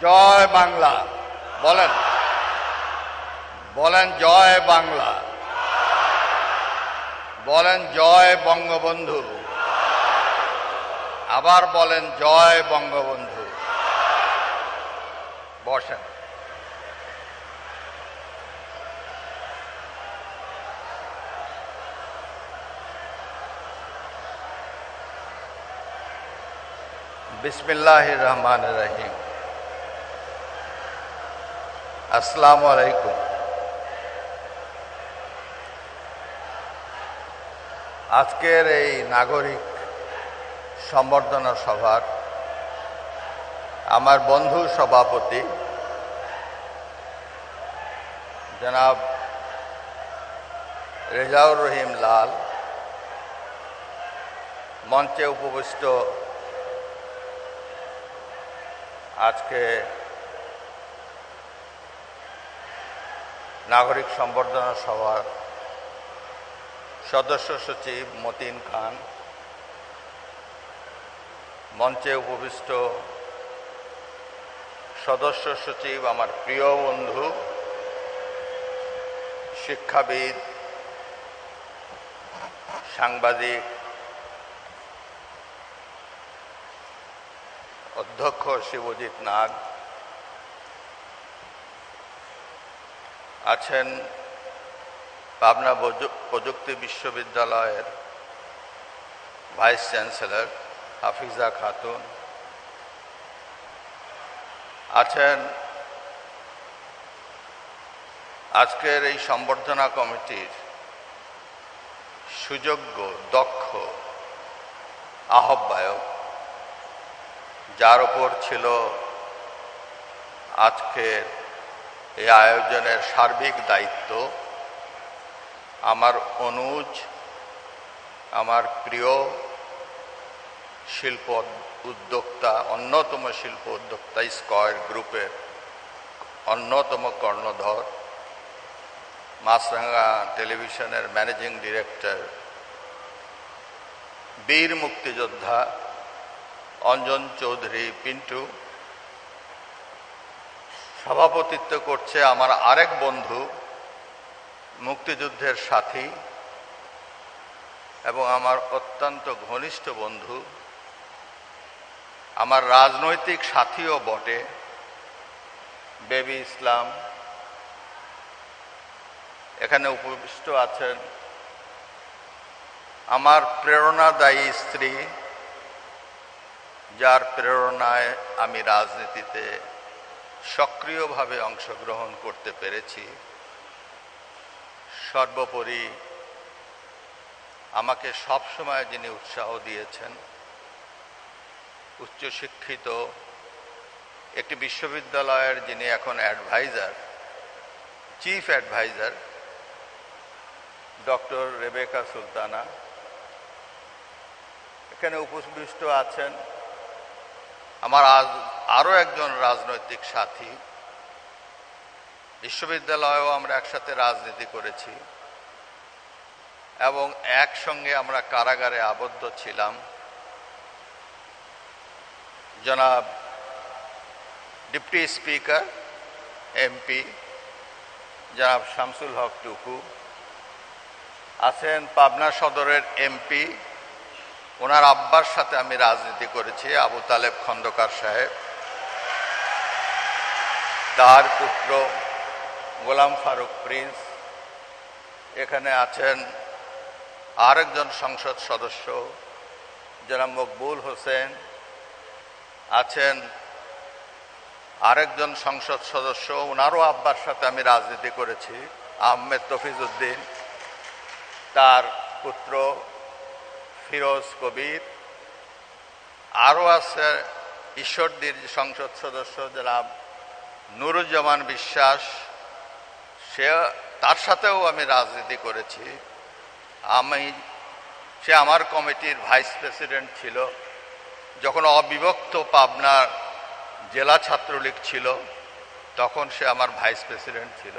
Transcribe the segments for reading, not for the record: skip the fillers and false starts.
জয় বাংলা বলেন, বলেন জয় বাংলা, বলেন জয় বঙ্গবন্ধু, আবার বলেন জয় বঙ্গবন্ধু। বসেন। বিসমিল্লাহির রহমানির রহিম। আসসালামু আলাইকুম। আজকের এই নাগরিক সম্বর্ধনা সভার আমার বন্ধু সভাপতি জনাব রেজাউর রহিম লাল, মঞ্চে উপবিষ্ট আজকে নাগরিক সম্বর্ধনা সভার সদস্য সচিব মতিন খান, মঞ্চে উপবিষ্ট সদস্য সচিব আমার প্রিয় বন্ধু শিক্ষাবিদ, সাংবাদিক, অধ্যক্ষ শিবজিৎ নাগ, আছেন পাবনা প্রযুক্তি বিশ্ববিদ্যালয়ের ভাইস চ্যান্সেলর হাফিজা খাতুন, আছেন আজকের এই সম্বর্ধনা কমিটির সুযোগ্য দক্ষ আহ্বায়ক, যার ওপর ছিল আজকের এই আয়োজনের সার্বিক দায়িত্ব আমার অনুজ, আমার প্রিয় শিল্প উদ্যোক্তা, অন্যতম শিল্প উদ্যোক্তা, স্কয়ার গ্রুপের অন্যতম কর্ণধর, মাছরাঙা টেলিভিশনের ম্যানেজিং ডিরেক্টর, বীর মুক্তিযোদ্ধা অঞ্জন চৌধুরী পিন্টু। সভাপতিত্ব করছে আমার আরেক বন্ধু, মুক্তিযুদ্ধের সাথী এবং আমার অত্যন্ত ঘনিষ্ঠ বন্ধু, আমার রাজনৈতিক সাথীও বটে, বেবি ইসলাম। এখানে উপবিষ্ট আছেন আমার প্রেরণাদায়ী স্ত্রী, যার প্রেরণায় আমি রাজনীতিতে সক্রিয়ভাবে অংশগ্রহণ করতে পেরেছি। সর্বোপরি আমাকে সবসময় যিনি উৎসাহ দিয়েছেন, উচ্চশিক্ষিত একটি বিশ্ববিদ্যালয়ের যিনি এখন adviser, chief adviser, doctor Rebecca Sultana. এখানে উপবিষ্ট আছেন আমার আরও একজন রাজনৈতিক সাথী, বিশ্ববিদ্যালয়েও আমরা একসাথে রাজনীতি করেছি এবং একসঙ্গে আমরা কারাগারে আবদ্ধ ছিলাম, জনাব ডিপটি স্পিকার এমপি জনাব শামসুল হক টুকু। আছেন পাবনা সদরের এমপি, ওনার আব্বার সাথে আমি রাজনীতি করেছি, আবু তালেব খন্দকার সাহেব। তার পুত্র গোলাম ফারুক প্রিন্স। এখানে আছেন আরেকজন সংসদ সদস্য জনাব মকবুল হোসেন। আছেন আরেকজন সংসদ সদস্য, ওনারও আব্বার সাথে আমি রাজনীতি করেছি, আহমেদ তফিজউদ্দিন। তার পুত্র ফিরোজ কবির। আরও আছে ঈশ্বরদীর সংসদ সদস্য জনাব নুরুজ্জামান বিশ্বাস, তার সাথেও আমি রাজনীতি করেছি। সে আমার কমিটির ভাইস প্রেসিডেন্ট ছিল যখন অবিভক্ত পাবনার জেলা ছাত্রলীগ ছিল, তখন সে আমার ভাইস প্রেসিডেন্ট ছিল।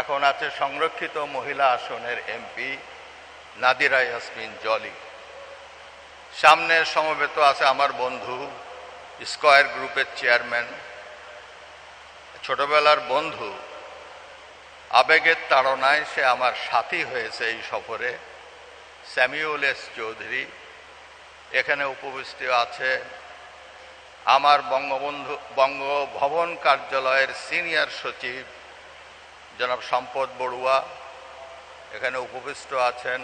এখন আছে সংরক্ষিত মহিলা আসনের এমপি নাদিরা ইয়াসমিন জলি। সামনে সমবেত আছে আমার বন্ধু স্কয়ার গ্রুপের চেয়ারম্যান ছোটবেলার বন্ধু, আবেগের তাড়নায় সে আমার সাথী হয়েছে এই সফরে, স্যামিউল এস চৌধুরী। এখানে উপবিষ্ট আছে আমার বঙ্গভবন কার্যালয়ের সিনিয়র সচিব জনাব সম্পদ বড়ুয়া। এখানে উপবিষ্ট আছেন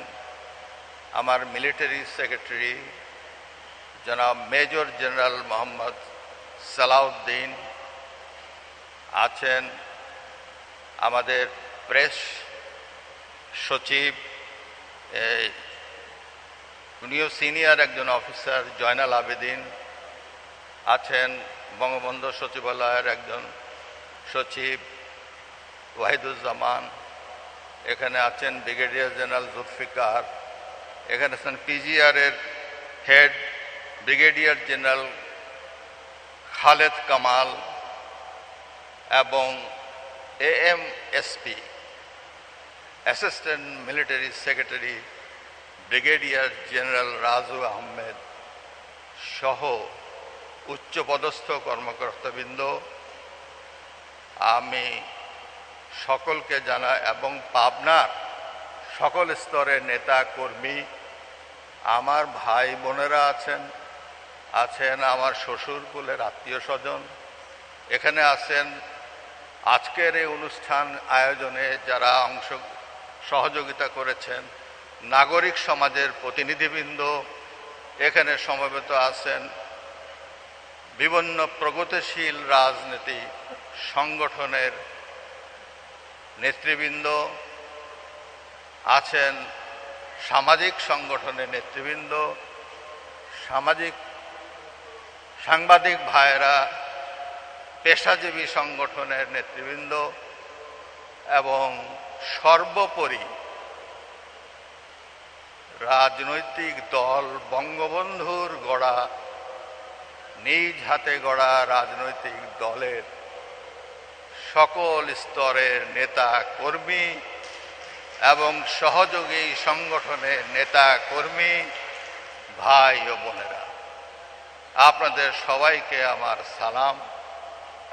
আমার মিলিটারি সেক্রেটারি জনাব মেজর জেনারেল মোহাম্মদ সালাউদ্দিন। আছেন আমাদের প্রেস সচিব, উনিও সিনিয়র একজন অফিসার, জয়নাল আবেদিন। আছেন বঙ্গবন্ধু সচিবালয়ের একজন সচিব ওয়াহিদুজ্জামান। এখানে আছেন ব্রিগেডিয়ার জেনারেল জুলফিকার। এখানে আছেন পিজিআরের head brigadier general Khaled Kamal এবং AMSP assistant military secretary brigadier general Raju Ahmed সহ উচ্চপদস্থ কর্মকর্তাবৃন্দ, আমি সকলকে জানাই এবং পাবনার সকল স্তরের নেতা কর্মী, আমার ভাই বোনেরা আছেন আমার শ্বশুরকুলের আত্মীয় স্বজন, এখানে আছেন আজকের এই অনুষ্ঠান আয়োজনে যারা সহযোগিতা করেছেন, নাগরিক সমাজের প্রতিনিধিবৃন্দ এখানে সমবেত আছেন, বিভিন্ন প্রগতিশীল রাজনীতি সংগঠনের নেতৃবৃন্দ আছেন, সামাজিক সংগঠনের নেতৃবৃন্দ, সাংবাদিক ভাইয়েরা, পেশাজীবী সংগঠনের নেতৃবৃন্দ এবং সর্বোপরি রাজনৈতিক দল, বঙ্গবন্ধুর গড়া, নিজ হাতে গড়া রাজনৈতিক দলের সকল স্তরের নেতা কর্মী এবং সহযোগী সংগঠনের নেতা কর্মী, ভাই ও বোনেরা, আপনাদের সবাইকে আমার সালাম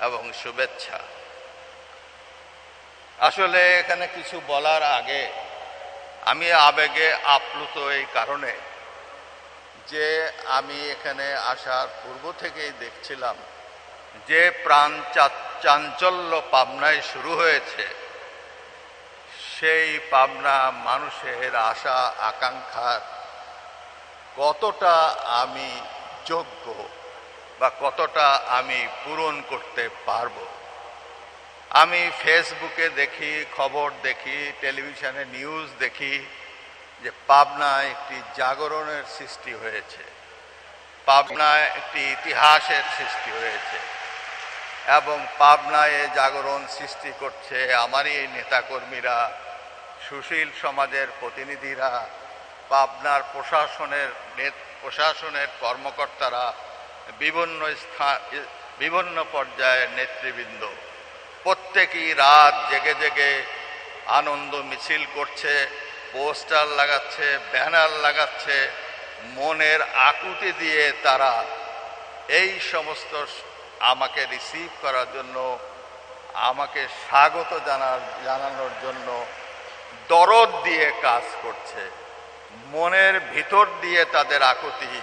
এবং শুভেচ্ছা। আসলে এখানে কিছু বলার আগে আমি আবেগে আপ্লুত এই কারণে যে আমি এখানে আসার পূর্ব থেকেই দেখছিলাম যে প্রাণ চাঞ্চল্য পাবনায় শুরু হয়েছে, সেই পাবনা মানুষের আশা আকাঙ্ক্ষার কতটা আমি যোগ্য বা কতটা আমি পূরণ করতে পারব। আমি ফেসবুকে দেখি, খবর দেখি, টেলিভিশনে নিউজ দেখি যে পাবনায় একটি জাগরণের সৃষ্টি হয়েছে, পাবনায় একটি ইতিহাসের সৃষ্টি হয়েছে এবং পাবনায় জাগরণ সৃষ্টি করছে আমারই এই নেতাকর্মীরা, সুশীল সমাজের প্রতিনিধিরা, পাবনার প্রশাসনের কর্মকর্তারা, বিভিন্ন পর্যায়ের নেতৃবৃন্দ প্রত্যেকেই রাত জেগে জেগে আনন্দ মিছিল করছে, পোস্টার লাগাচ্ছে, ব্যানার লাগাচ্ছে, মনের আকুতি দিয়ে তারা এই সমস্ত আমাকে রিসিভ করার জন্য, আমাকে স্বাগত জানানোর জন্য দরদ দিয়ে কাজ করছে। মনের ভিতর দিয়ে তাদের আকুতি,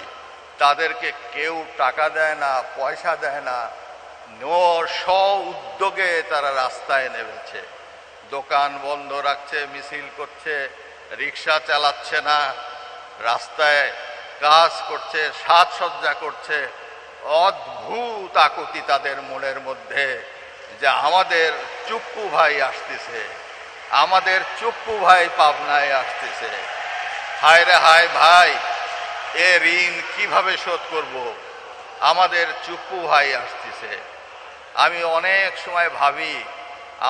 তাদেরকে কেউ টাকা দেয় না, পয়সা দেয় না, স্ব উদ্যোগে তারা রাস্তায় নেমেছে, দোকান বন্ধ রাখছে, মিছিল করছে, রিক্সা চালাচ্ছে না, রাস্তায় কাজ করছে, সাজসজ্জা করছে। অদ্ভুত আকুতি তাদের মনের মধ্যে যে আমাদের চুপ্পু ভাই আসতেছে, আমাদের চুপ্পু ভাই পাবনায় আসতেছে। হায় রে হায় ভাই, এ ঋণ কিভাবে শোধ করব? আমাদের চুপ্পু ভাই আসতেছে। আমি অনেক সময় ভাবি,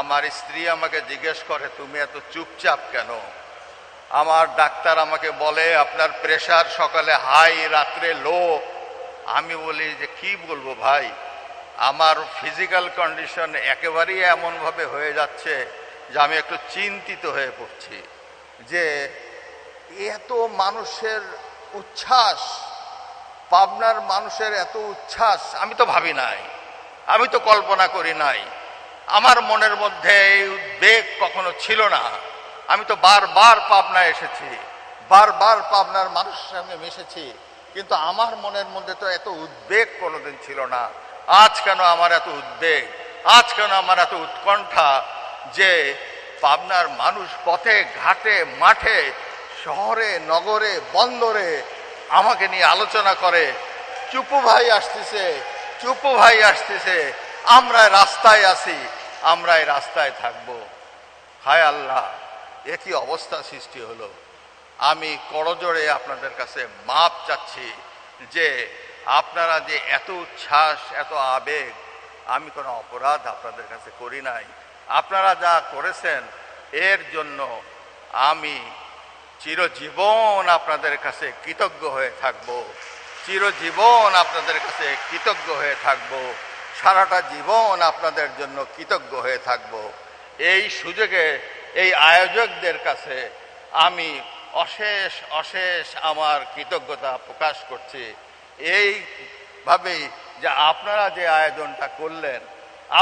আমার স্ত্রী আমাকে জিজ্ঞেস করে তুমি এত চুপচাপ কেন? আমার ডাক্তার আমাকে বলে আপনার প্রেশার সকালে হাই, রাত্রে লো। আমি বলি যে কি বলবো ভাই, আমার ফিজিক্যাল কন্ডিশন একেবারেই এমনভাবে হয়ে যাচ্ছে যে আমি একটু চিন্তিত হয়ে পড়ছি যে এত মানুষের উচ্ছ্বাস, পাবনার মানুষের এত উচ্ছ্বাস আমি তো ভাবি নাই, আমি তো কল্পনা করি নাই আমার মনের মধ্যে এই উদ্বেগ কখনো ছিল না। আমি তো বারবার পাবনায় এসেছি, বারবার পাবনার মানুষের সঙ্গে মিশেছি, কিন্তু আমার মনের মধ্যে তো এত উদ্বেগ কোনোদিন ছিল না। আজ কেন আমার এত উদ্বেগ, আজ কেন আমার এত উৎকণ্ঠা যে পাবনার মানুষ পথে ঘাটে মাঠে শহরে নগরে বন্দরে আমাকে নিয়ে আলোচনা করে, চুপু ভাই আসতেছে, চুপু ভাই আসতেছে, আমরা রাস্তায় আছি, আমরাই রাস্তায় থাকবো। হায় আল্লাহ, এ কি অবস্থা সৃষ্টি হলো। আমি করজোড়ে আপনাদের কাছে মাপ চাচ্ছি যে আপনারা যে এত উচ্ছ্বাস, এত আবেগ, আমি কোনো অপরাধ আপনাদের কাছে করি নাই। আপনারা যা করেছেন এর জন্য আমি চিরজীবন আপনাদের কাছে কৃতজ্ঞ হয়ে থাকব, চিরজীবন আপনাদের কাছে কৃতজ্ঞ হয়ে থাকব, সারাটা জীবন আপনাদের জন্য কৃতজ্ঞ হয়ে থাকব। এই সুযোগে এই আয়োজকদের কাছে আমি অশেষ অশেষ আমার কৃতজ্ঞতা প্রকাশ করছি। এইভাবেই যে আপনারা যে আয়োজনটা করলেন,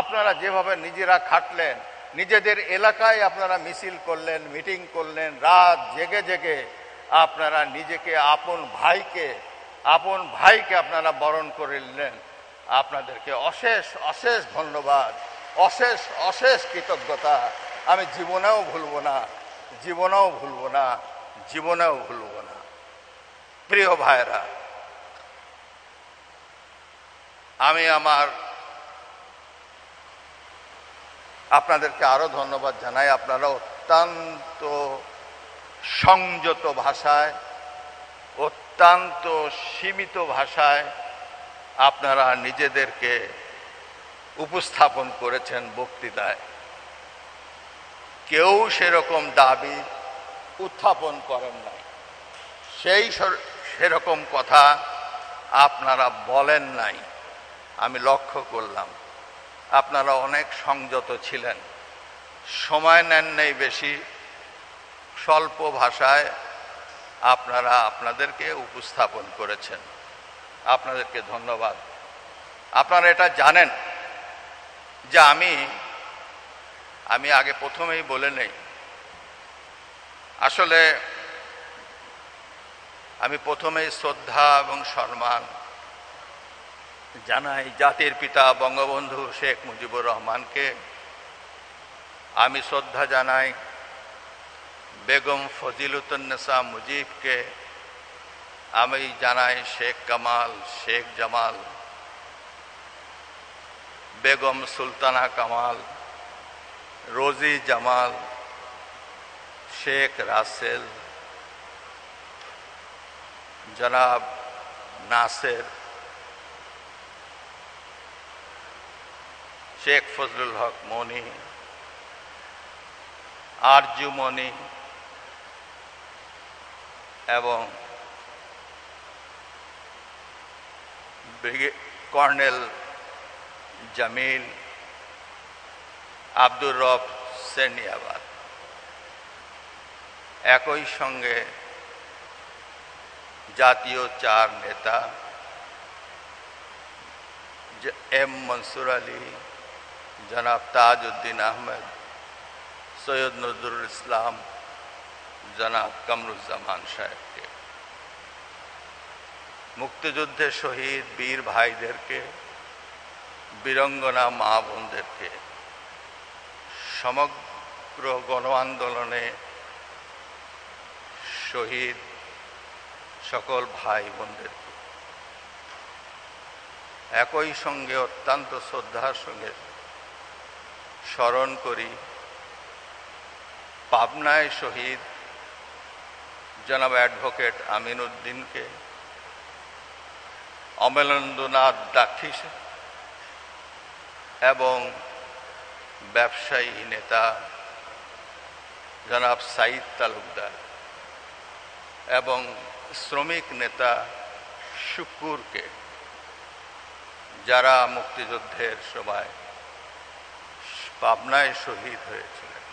আপনারা যেভাবে নিজেরা খাটলেন, নিজেদের এলাকায় আপনারা মিছিল করলেন, মিটিং করলেন, রাত জেগে জেগে আপনারা নিজেকে আপন ভাইকে আপনারা বরণ করে নিলেন। আপনাদেরকে অশেষ অশেষ ধন্যবাদ, অশেষ অশেষ কৃতজ্ঞতা। আমি জীবনেও ভুলবো না, জীবনেও ভুলবো না, জীবনেও ভুলবো না। প্রিয় ভাইরা, আমি আপনাদেরকে আরো ধন্যবাদ জানাই। আপনারা অত্যন্ত সংযত ভাষায়, অত্যন্ত সীমিত ভাষায় আপনারা নিজেদেরকে উপস্থাপন করেছেন বক্তৃতায়। কেউ সেরকম দাবি উত্থাপন করেন নাই, সেরকম কথা আপনারা বলেন নাই। আমি লক্ষ্য করলাম আপনারা অনেক সংযত ছিলেন, সময় নেন নাই বেশি, স্বল্প ভাষায় আপনারা আপনাদেরকে উপস্থাপন করেছেন। আপনাদেরকে ধন্যবাদ। আপনারা এটা জানেন যে আমি আগে প্রথমেই বলে নেই, আসলে আমি প্রথমেই শ্রদ্ধা এবং সম্মান জানাই জাতির পিতা বঙ্গবন্ধু শেখ মুজিবুর রহমানকে। আমি শ্রদ্ধা জানাই বেগম ফজিলুতুন্নেসা মুজিবকে। আমি জানাই শেখ কামাল, শেখ জামাল, বেগম সুলতানা কামাল, রোজি জামাল, শেখ রাসেল, জনাব নাসের, শেখ ফজলুল হক মনি, আরজু মনি এবং কর্নেল জামিল, আব্দুর রব সেনিয়াবাদ। একই সঙ্গে জাতীয় চার নেতা এম মনসুর আলী, জনাব তাজউদ্দিন আহমেদ, সৈয়দ নজরুল ইসলাম, জনাব কামরুজ্জামান সাহেবকে, মুক্তিযুদ্ধে শহীদ বীর ভাইদেরকে, বীরঙ্গনা মা বোনদেরকে, সমগ্র গণ আন্দোলনে শহীদ সকল ভাই বোনদেরকে একই সঙ্গে অত্যন্ত শ্রদ্ধার সঙ্গে স্মরণ করি পাবনায় শহীদ জনাব অ্যাডভোকেট আমিন উদ্দিনকে, অমলেন্দ্রনাথ দাক্ষিস এবং ব্যবসায়ী নেতা জনাব সাইদ তালুকদার এবং শ্রমিক নেতা শুকুরকে, যারা মুক্তিযুদ্ধের সময় পাবনায় শহীদ হয়েছিলেন।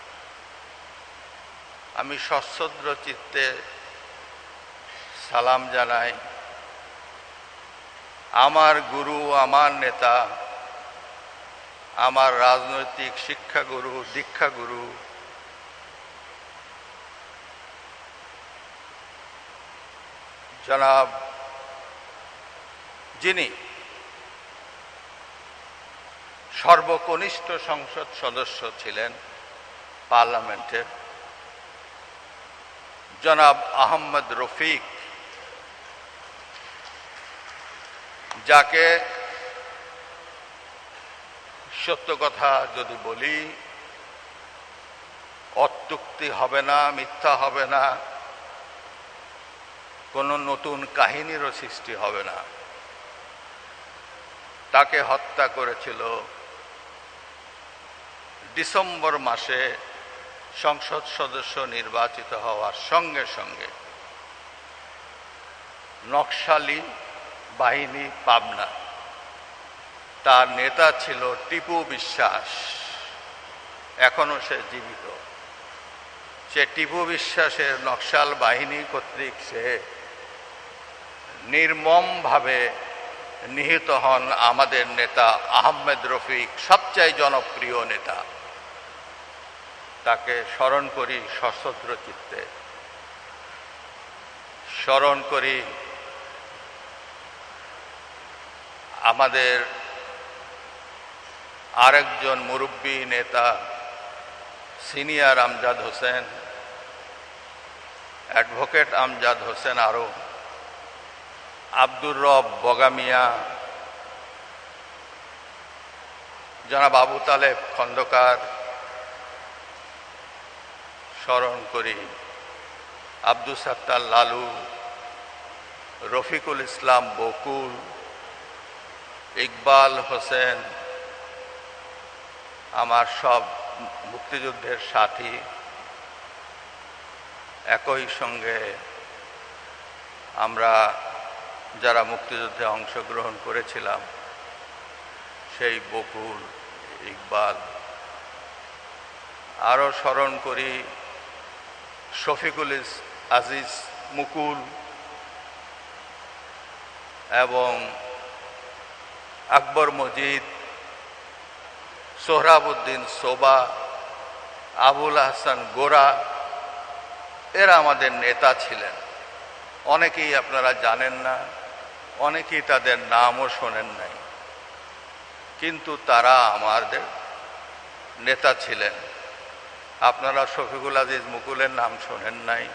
আমি সশ্রদ্ধ চিত্তে সালাম জানাই আমার গুরু, আমার নেতা আমার রাজনৈতিক শিক্ষাগুরু, দীক্ষাগুরু, জনাব যিনি সর্বকনিষ্ঠ সংসদ সদস্য ছিলেন পার্লামেন্টের, জনাব আহমদ রফিক, যাকে সত্য কথা যদি বলি অত্যুক্তি হবে না, মিথ্যা হবে না, কোনো নতুন কাহিনীরও সৃষ্টি হবে না। তাকে হত্যা করেছিল ডিসেম্বর মাসে সংসদ সদস্য নির্বাচিত হওয়ার সঙ্গে সঙ্গে নকশালি বাহিনী পাবনা। তার নেতা ছিল টিপু বিশ্বাস, এখনো সে জীবিত। সে টিপু বিশ্বাসের নকশাল বাহিনী কর্তৃক সে নির্মমভাবে নিহত হন আমাদের নেতা আহমেদ রফিক, সবচেয়ে জনপ্রিয় নেতা। তাকে স্মরণ করি সশ্রদ্ধ চিত্তে, স্মরণ করি আমাদের আরেকজন মুরব্বী নেতা সিনিয়র আমজাদ হোসেন, অ্যাডভোকেট আমজাদ হোসেন, আরও আব্দুর রব বগামিয়া, জনাব আবু তালেব খন্দকার, স্মরণ করি আব্দুল সাত্তার লালু, রফিকুল ইসলাম বকুল, ইকবাল হোসেন, আমার সব মুক্তিযুদ্ধের সাথী। একই সঙ্গে আমরা যারা মুক্তিযুদ্ধে অংশগ্রহণ করেছিলাম সেই বকুল, ইকবাল। আরও স্মরণ করি শফিকুল আজিজ মুকুল এবং আকবর মজিদ, সোহরাবুদ্দিন সোবা, আবুল হাসান গোরা। এরা আমাদের নেতা ছিলেন। অনেকেই আপনারা জানেন না, অনেকেই তাদের নামও শোনেন নাই, কিন্তু তারা আমাদের নেতা ছিলেন। আপনারা শফিকুল আজিজ মুকুলের নাম শোনেন নাই,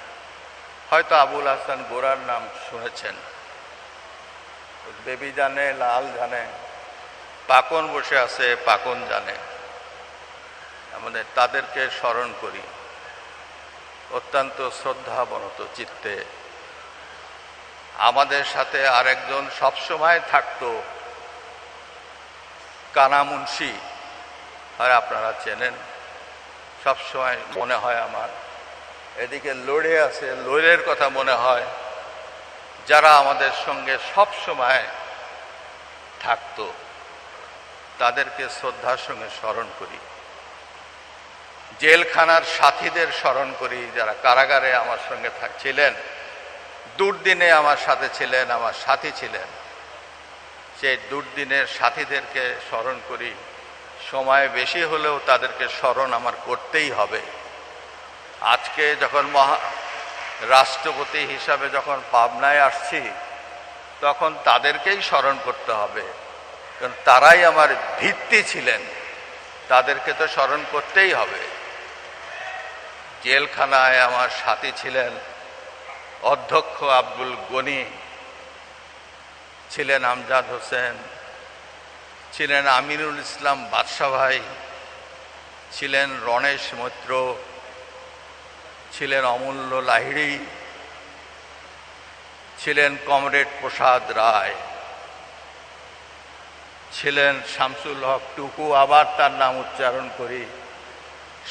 হয়তো আবুল হাসান গোরার নাম শুনেছেন। বেবি জানে, লাল জানে, পাকন বসে আছে, পাকন জানে। আমাদের তাদেরকে স্মরণ করি অত্যন্ত শ্রদ্ধাবনত চিত্তে। আমাদের সাথে আরেকজন সবসময় থাকতো, কানা মুন্সি, আর আপনারা চেনেন। সবসময় মনে হয় আমার এদিকে লড়ে আছে, লড়ের কথা মনে হয়, যারা আমাদের সঙ্গে সব সময় থাকতো। তাদেরকে শ্রদ্ধার সঙ্গে স্মরণ করি। জেলখানার সাথীদের স্মরণ করি, যারা কারাগারে আমার সঙ্গে ছিলেন, দুর্দিনে আমার সাথে ছিলেন, আমার সাথী ছিলেন। সেই দুর্দিনের সাথীদেরকে স্মরণ করি। সময় বেশি হলেও তাদেরকে স্মরণ আমার করতেই হবে। আজকে যখন রাষ্ট্রপতি হিসাবে যখন পাবনায় আসছি, তখন তাদেরকেই স্মরণ করতে হবে, কারণ তারাই আমার ভিত্তি ছিলেন। তাদেরকে তো স্মরণ করতেই হবে। জেলখানায় আমার সাথী ছিলেন অধ্যক্ষ আব্দুল গনি, ছিলেন আমজাদ হোসেন, ছিলেন আমিনুল ইসলাম বাদশা ভাই, ছিলেন রণেশ মৈত্র, ছিলেন অমূল্য লাহিড়ী, ছিলেন কমরেড প্রসাদ রায়, ছিলেন শামসুল হক টুকু, আবার তার নাম উচ্চারণ করি।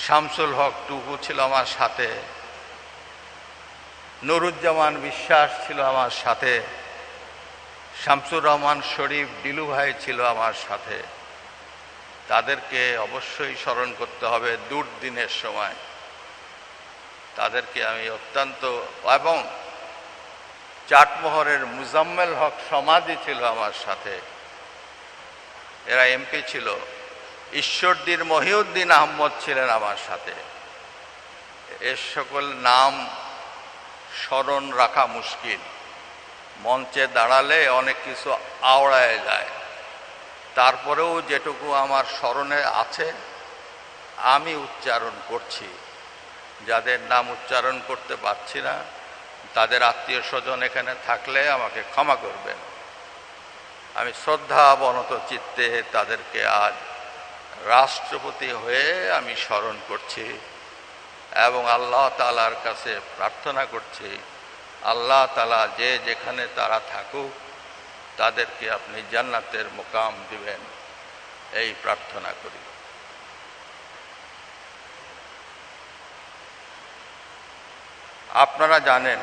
শামসুল হক টুকু ছিল আমার সাথে, নুরুজ্জামান বিশ্বাস ছিল আমার সাথে, শামসুর রহমান শরীফ ডিলু ভাই ছিল আমার সাথে। তাদেরকে অবশ্যই স্মরণ করতে হবে দুর্দিনের সময়। তাদেরকে আমি অত্যন্ত, এবং চাটমোহরের মুজাম্মেল হক সমাধি ছিল আমার সাথে। এরা এমপি ছিল, ঈশ্বরদীর মহিউদ্দিন আহমদ ছিলেন আমার সাথে। এর সকল নাম স্মরণ রাখা মুশকিল, মঞ্চে দাঁড়ালে অনেক কিছু আওড়ায় যায়। তারপরেও যেটুকু আমার স্মরণে আছে আমি উচ্চারণ করছি। যাদের নাম উচ্চারণ করতে পারছি না তাদের আত্মীয় স্বজন এখানে থাকলে আমাকে ক্ষমা করবেন। আমি শ্রদ্ধা বনত চিত্তে তাদেরকে আজ রাষ্ট্রপতি হয়ে আমি স্মরণ করছি এবং আল্লাহ তাআলার কাছে প্রার্থনা করছি, আল্লাহ তাআলা যে যেখানে তারা থাকুক তাদেরকে আপনি জান্নাতের মুকাম দিবেন, এই প্রার্থনা করি। আপনারা জানেন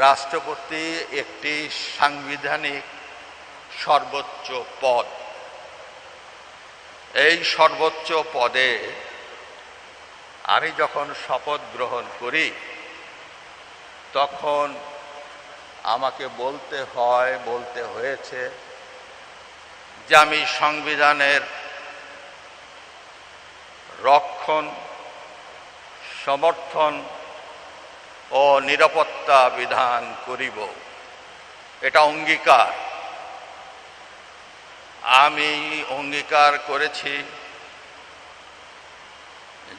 রাষ্ট্রপতি একটি সাংবিধানিক সর্বোচ্চ পদ। এই সর্বোচ্চ পদে আমি যখন শপথ গ্রহণ করি তখন আমাকে বলতে হয়েছে যে আমি সংবিধানের রক্ষণ, সমর্থন ও নিরাপত্তা বিধান করিব। এটা অঙ্গীকার। আমি অঙ্গীকার করেছি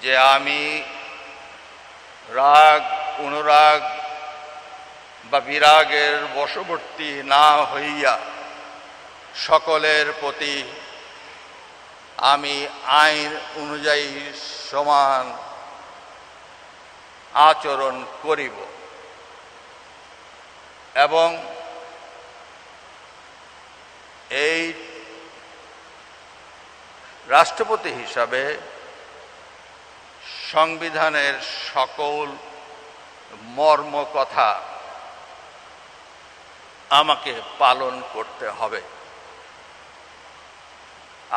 যে আমি রাগ, অনুরাগ বা বিরাগের বশবর্তী না হইয়া সকলের প্রতি আমি আইন অনুযায়ী সমান আচরণ করিব এবং এই রাষ্ট্রপতি হিসাবে সংবিধানের সকল মর্ম কথা আমাকে পালন করতে হবে।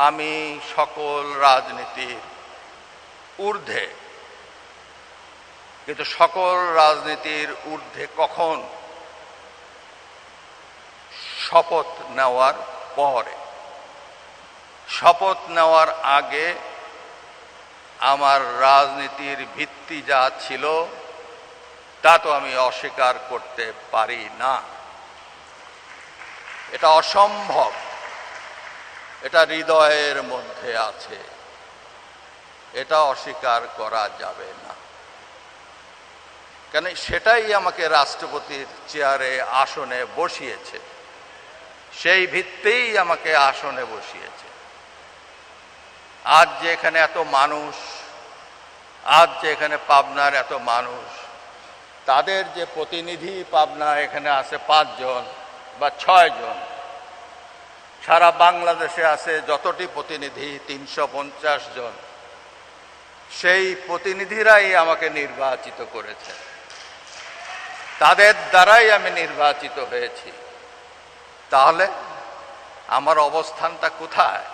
আমি সকল রাজনীতির ঊর্ধ্বে, কিন্তু সকল রাজনীতির ঊর্ধ্বে কখন? শপথ নেওয়ার পরে। শপথ নেওয়ার আগে আমার রাজনীতির ভিত্তি যা ছিল তা তো আমি অস্বীকার করতে পারি না। এটা অসম্ভব, এটা হৃদয়ের মধ্যে আছে, এটা অস্বীকার করা যাবে না। কেন সেটাই আমাকে রাষ্ট্রপতির চেয়ারে আসনে বসিয়েছে, সেই ভিত্তিই আমাকে আসনে বসিয়েছে। আজ যে এখানে এত মানুষ, আজ যে এখানে পাবনার এত মানুষ, তাদের যে প্রতিনিধি পাবনা এখানে আছে 5 জন বা 6 জন, সারা বাংলাদেশে আছে যতটি প্রতিনিধি 350 জন, সেই প্রতিনিধিরাই আমাকে নির্বাচিত করেছে, তাদের দ্বারাই আমি নির্বাচিত হয়েছি। তাহলে আমার অবস্থানটা কোথায়?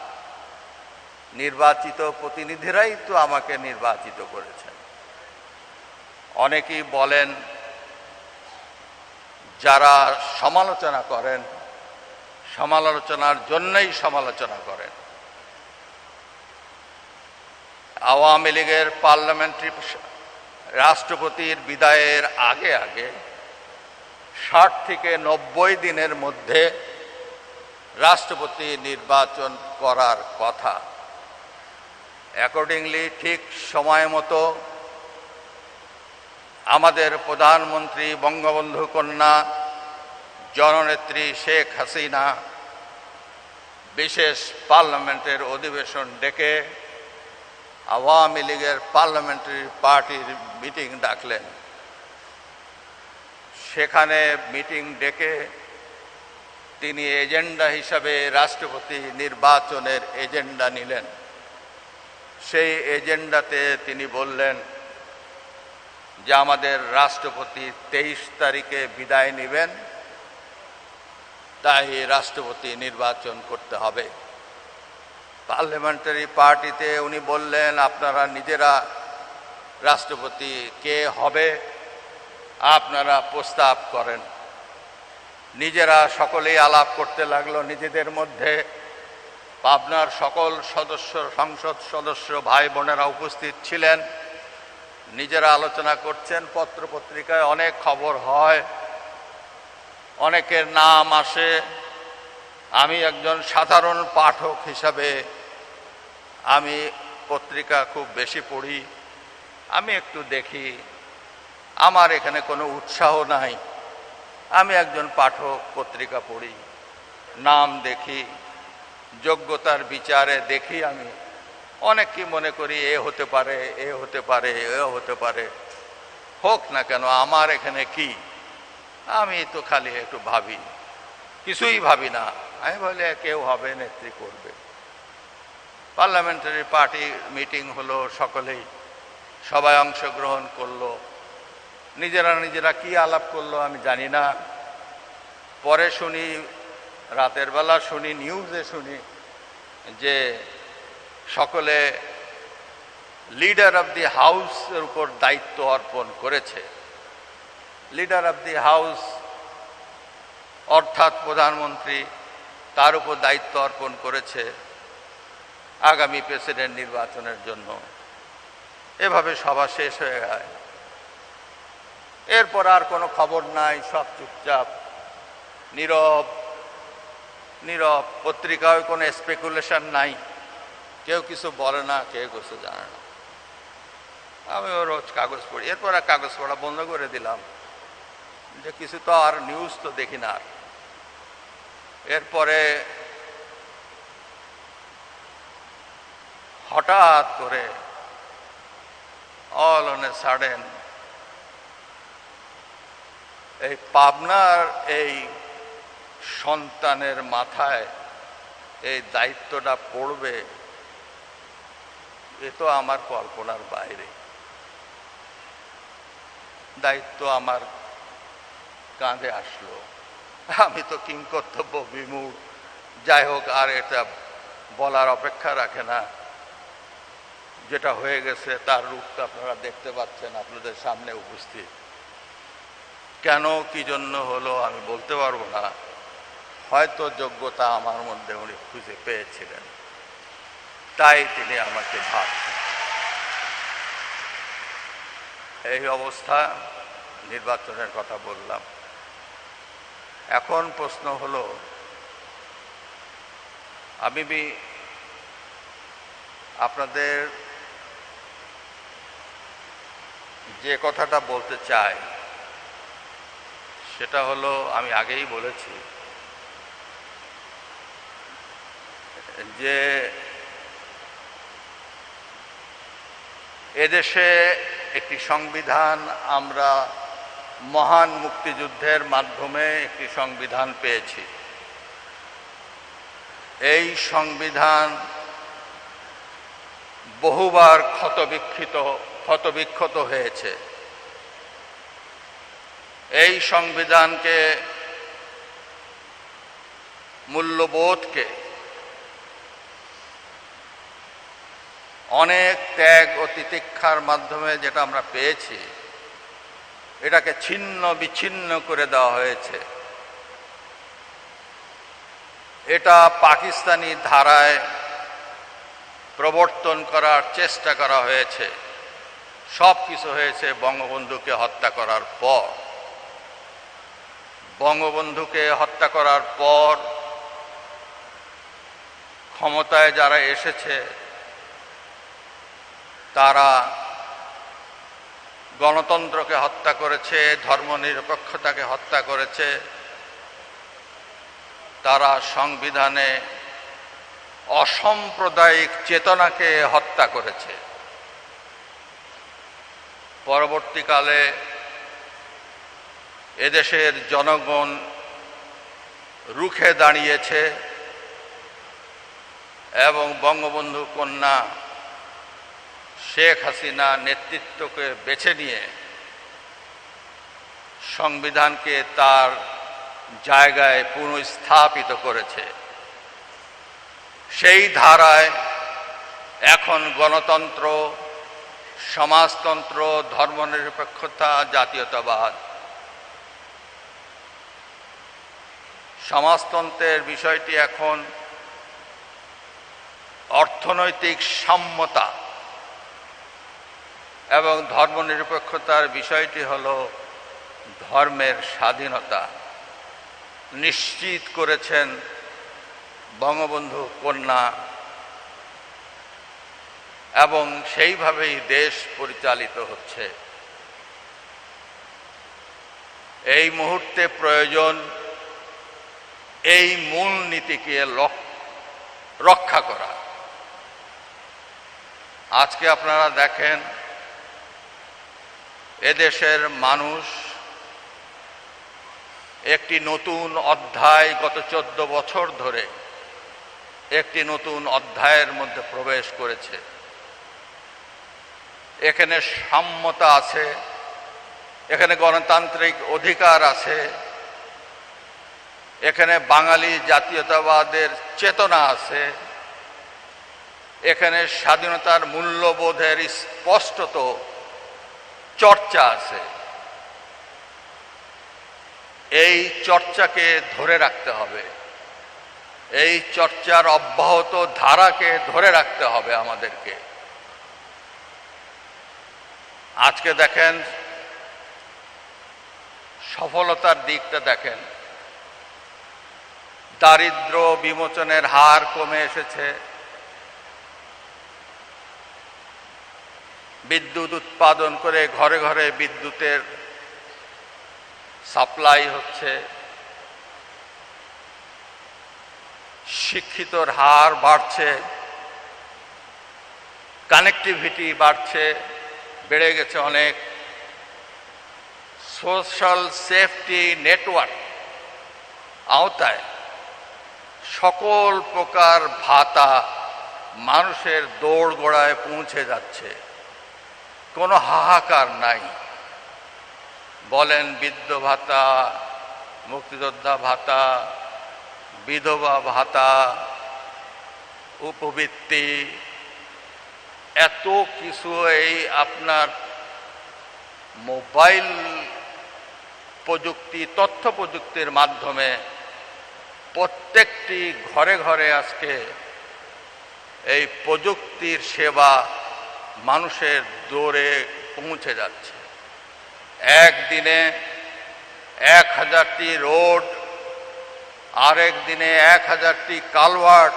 নির্বাচিত প্রতিনিধিরাই তো আমাকে নির্বাচিত করেছেন। অনেকেই বলেন, যারা সমালোচনা করেন, সমালোচনার জন্যই সমালোচনা করেন। আওয়ামী লীগের পার্লামেন্টারি রাষ্ট্রপতির বিদায়ের আগে 60 থেকে 90 দিনের মধ্যে রাষ্ট্রপতি নির্বাচন করার কথা। অ্যাকর্ডিংলি ঠিক সময় মতো আমাদের প্রধানমন্ত্রী বঙ্গবন্ধু কন্যা জননেত্রী শেখ হাসিনা বিশেষ পার্লামেন্টের অধিবেশন ডেকে আওয়ামী লীগের পার্লামেন্টারি পার্টির মিটিং ডাকলেন। সেখানে মিটিং ডেকে তিনি এজেন্ডা হিসাবে রাষ্ট্রপতি নির্বাচনের এজেন্ডা নিলেন। সেই এজেন্ডাতে তিনি বললেন যে আমাদের রাষ্ট্রপতি 23 তারিখে বিদায় নেবেন, তাই রাষ্ট্রপতি নির্বাচন করতে হবে। পার্লামেন্টারি পার্টিতে উনি বললেন, আপনারা নিজেরা রাষ্ট্রপতি কে হবে আপনারা প্রস্তাব করেন। নিজেরা সকলেই আলাপ করতে লাগলো নিজেদের মধ্যে পাবনার সকল সদস্য, সংসদ সদস্য ভাই বোনেরা উপস্থিত ছিলেন, নিজেরা আলোচনা করছেন। পত্রপত্রিকায় অনেক খবর হয়, অনেকের নাম আসে। আমি একজন সাধারণ পাঠক হিসাবে আমি পত্রিকা খুব বেশি পড়ি, আমি একটু দেখি, আমার এখানে কোনো উৎসাহ নাই। আমি একজন পাঠক, পত্রিকা পড়ি, নাম দেখি, যোগ্যতার বিচারে দেখি। আমি অনেক কি মনে করি, এ হতে পারে, এ হতে পারে, এ হতে পারে, হোক না কেন, আমার এখানে কি? আমি তো খালি একটু ভাবি, কিছুই ভাবি না। আমি বলি কেউ হবে, নেত্রী করবে। পার্লামেন্টারি পার্টি মিটিং হলো, সকলেই সবাই অংশগ্রহণ করলো, নিজেরা নিজেরা কি আলাপ করলো আমি জানি না। পরে শুনি, রাতের বেলা শুনি, নিউজে শুনি যে সকলে লিডার অব দি হাউসের উপর দায়িত্ব অর্পণ করেছে। লিডার অব দি হাউস অর্থাৎ প্রধানমন্ত্রী, তার উপর দায়িত্ব অর্পণ করেছে আগামী প্রেসিডেন্ট নির্বাচনের জন্য। এভাবে সভা শেষ হয়ে যায়। এরপর আর কোনো খবর নাই, সব চুপচাপ, নীরব নীরব। পত্রিকায় কোনো স্পেকুলেশন নাই, কেউ কিছু বলে না, কেউ কিছু জানে না। আমিও রোজ কাগজ পড়ি। এরপর আর কাগজ পড়া বন্ধ করে দিলাম, যে কিছু তো আর নিউজ তো দেখি না। এরপরে হঠাৎ করে অল অন এ সাডেন এই পাবনার এই সন্তানের মাথায় এই দায়িত্বটা পড়বে, এ তো আমার কল্পনার বাইরে। দায়িত্ব আমার কাঁধে আসলো, আমি তো কিংকর্তব্য বিমূঢ়। যাই হোক, আর এটা বলার অপেক্ষা রাখে না। যেটা হয়ে গেছে তার রূপটা আপনারা দেখতে পাচ্ছেন, আপনাদের সামনে উপস্থিত। কেন, কি জন্য হলো আমি বলতে পারবো না। হয়তো যোগ্যতা আমার মধ্যে উনি খুঁজে পেয়েছিলেন, তাই তিনি আমাকে ভাবছেন। এই অবস্থা, নির্বাচনের কথা বললাম। এখন প্রশ্ন হলো, আমি আপনাদের যে কথাটা বলতে চাই সেটা হলো, আমি আগেই বলেছি যে এদেশে একটি সংবিধান, আমরা মহান মুক্তিযুদ্ধের মাধ্যমে একটি সংবিধান পেয়েছি। এই সংবিধান বহুবার ক্ষতবিক্ষত হয়েছে। এই সংবিধানকে, মূল্যবোধকে অনেক ত্যাগ ও তিতিক্ষার মাধ্যমে যেটা আমরা পেয়েছি, এটাকে ছিন্ন বিচ্ছিন্ন করে দেওয়া হয়েছে। এটা পাকিস্তানি ধারায় প্রবর্তন করার চেষ্টা করা হয়েছে। সব কিছু হয়েছে বঙ্গবন্ধুকে হত্যা করার পর। বঙ্গবন্ধুকে হত্যা করার পর ক্ষমতায় যারা এসেছে তারা গণতন্ত্রকে হত্যা করেছে, ধর্মনিরপেক্ষতাকে হত্যা করেছে, তারা সংবিধানে অসাম্প্রদায়িক চেতনাকে হত্যা করেছে। পরবর্তীকালে এদেশের জনগণ রুখে দাঁড়িয়েছে এবং বঙ্গবন্ধু কন্যা শেখ হাসিনা নেতৃত্বকে বেছে নিয়ে সংবিধানকে তার জায়গায় পুনঃস্থাপিত করেছে। সেই ধারায় এখন গণতন্ত্র, সমাজতন্ত্র, ধর্মনিরপেক্ষতা, জাতীয়তাবাদ। সমাজতন্ত্রের বিষয়টি এখন অর্থনৈতিক সাম্যতা এবং ধর্মনিরপেক্ষতার বিষয়টি হল ধর্মের স্বাধীনতা নিশ্চিত করেছেন বঙ্গবন্ধু কন্যা, এবং সেইভাবেই দেশ পরিচালিত হচ্ছে। এই মুহূর্তে প্রয়োজন এই মূল নীতিকে রক্ষা করা। আজকে আপনারা দেখেন এদেশের মানুষ একটি নতুন অধ্যায়, গত 14 বছর ধরে একটি নতুন অধ্যায়ের মধ্যে প্রবেশ করেছে। এখানে সাম্যতা আছে, এখানে গণতান্ত্রিক অধিকার আছে, এখানে বাঙালি জাতীয়তাবাদের চেতনা আছে, এখানে স্বাধীনতার মূল্যবোধের স্পষ্টত চর্চা আছে। এই চর্চাকে ধরে রাখতে হবে, এই চর্চার অব্যাহত ধারাকে ধরে রাখতে হবে আমাদেরকে। আজকে দেখেন সফলতার দিকটা দেখেন, দারিদ্র বিমোচনের হার কমে এসেছে, বিদ্যুৎ উৎপাদন করে ঘরে ঘরে বিদ্যুতের সাপ্লাই হচ্ছে, শিক্ষিতর হার বাড়ছে, কানেক্টিভিটি বাড়ছে, বেড়ে গেছে অনেক। সোশ্যাল সেফটি নেটওয়ার্ক আওতায় সকল প্রকার ভাতা মানুষের দোরগোড়ায় পৌঁছে যাচ্ছে, কোনো হাহাকার নাই। বলেন বৃদ্ধ ভাতা, মুক্তিযোদ্ধা ভাতা, বিধবা ভাতা, উপবৃত্তি, এত কিছু এই আপনার মোবাইল প্রযুক্তি, তথ্য প্রযুক্তির মাধ্যমে প্রত্যেকটি ঘরে ঘরে আজকে এই প্রযুক্তির সেবা মানুষের দৌড়ে পৌঁছে যাচ্ছে। একদিনে 1000টি রোড, আরেক দিনে 1000টি কালভার্ট,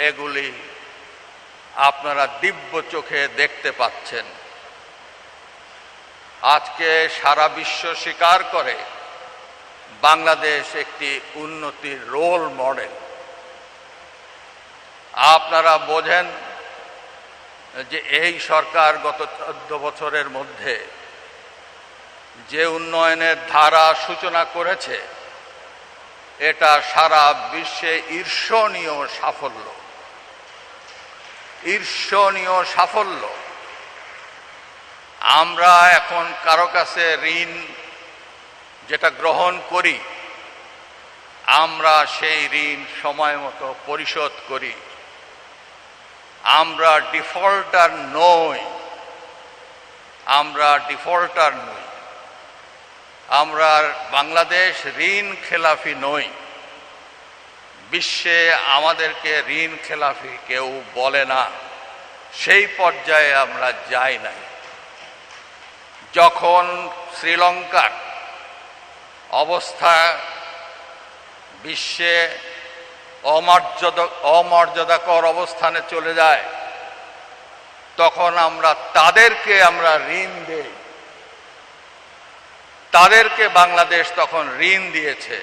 এগুলি আপনারা দিব্য চোখে দেখতে পাচ্ছেন। আজকে সারা বিশ্ব স্বীকার করে বাংলাদেশ একটি উন্নতির রোল মডেল। আপনারা বোঝেন যে এই সরকার গত 14 বছরের মধ্যে যে উন্নয়নের ধারা সূচনা করেছে, এটা সারা বিশ্বে ঈর্ষণীয় সাফল্য, ঈর্ষণীয় সাফল্য। আমরা এখন কারো কাছে ঋণ যেটা গ্রহণ করি, আমরা সেই ঋণ সময় মতো পরিশোধ করি। আমরা ডিফল্টার নই, আমরা ডিফল্টার নই, আমরা বাংলাদেশ ঋণ খেলাফি নই। বিশ্বে আমাদেরকে ঋণ খেলাফি কেউ বলে না, সেই পর্যায়ে আমরা যাই নাই। যখন শ্রীলঙ্কার অবস্থা বিশ্বে অমর্যাদাকর অবস্থানে চলে যায়, তখন আমরা তাদেরকে ঋণ দেই, তাদেরকে বাংলাদেশ তখন ঋণ দিয়েছে।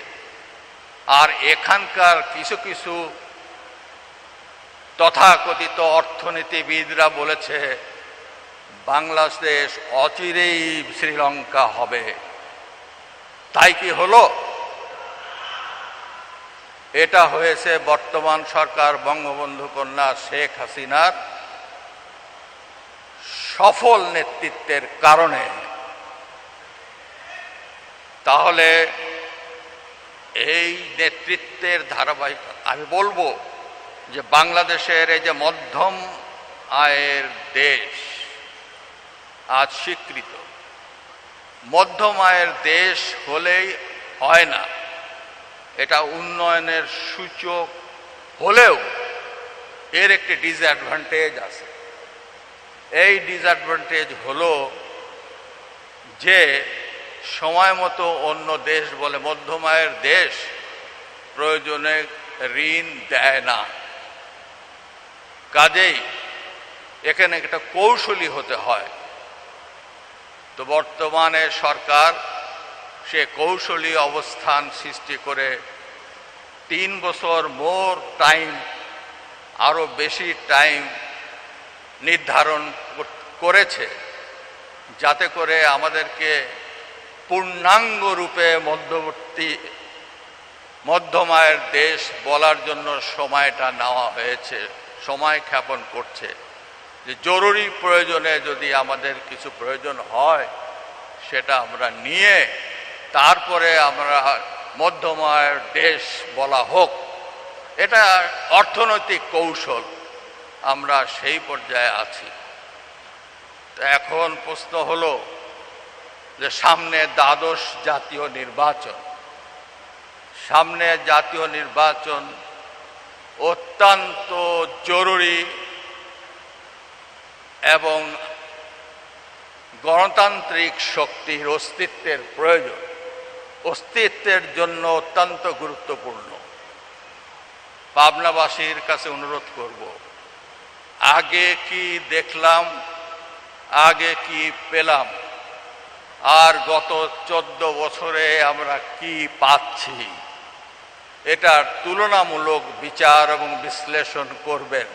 আর এখানকার কিছু কিছু তথাকথিত অর্থনীতিবিদরা বলেছে বাংলাদেশ অচিরেই শ্রীলঙ্কা হবে। তাই কি হলো? এটা হয়েছে বর্তমান সরকার বঙ্গবন্ধু কন্যা শেখ হাসিনার সফল নেতৃত্বের কারণে। তাহলে এই নেতৃত্বের ধারাবাহিকতা, আমি বলবো যে বাংলাদেশের এই যে মধ্যম আয়ের দেশ আজ স্বীকৃত, মধ্যম আয়ের দেশ হলেই হয় না, এটা উন্নয়নের সূচক হলেও এর একটি ডিসঅ্যাডভান্টেজ আছে। এই ডিসঅ্যাডভান্টেজ হলো যে সময় মতো অন্য দেশ বলে মধ্যম আয়ের দেশ প্রয়োজনে ঋণ দেয় না। কাজেই এখানে একটা কৌশলী হতে হয়। তো বর্তমানে সরকার সে কৌশলী অবস্থান সৃষ্টি করে 3 বছর মোর টাইম, আরো বেশি টাইম নির্ধারণ করেছে, যাতে করে আমাদেরকে পূর্ণাঙ্গ রূপে মধ্যম আয়ের দেশ বলার জন্য সময়টা নেওয়া হয়েছে। সময় ক্ষেপণ করছে যে জরুরি প্রয়োজনে যদি আমাদের কিছু প্রয়োজন হয় সেটা আমরা নিয়ে তারপরে আমরা মধ্যম আয়ের দেশ বলা হোক। এটা অর্থনৈতিক কৌশল, আমরা সেই পর্যায়ে আছি। এখন প্রশ্ন হলো যে সামনে দ্বাদশ জাতীয় নির্বাচন, সামনে জাতীয় নির্বাচন অত্যন্ত জরুরি এবং গণতান্ত্রিক শক্তির অস্তিত্বের প্রয়োজন, অস্তিত্বের জন্য অত্যন্ত গুরুত্বপূর্ণ। পাবনাবাসীর কাছে অনুরোধ করব, আগে কি দেখলাম, আগে কি পেলাম, আর গত 14 বছরে আমরা কি পাচ্ছি, এটার তুলনামূলক বিচার এবং বিশ্লেষণ করবেন।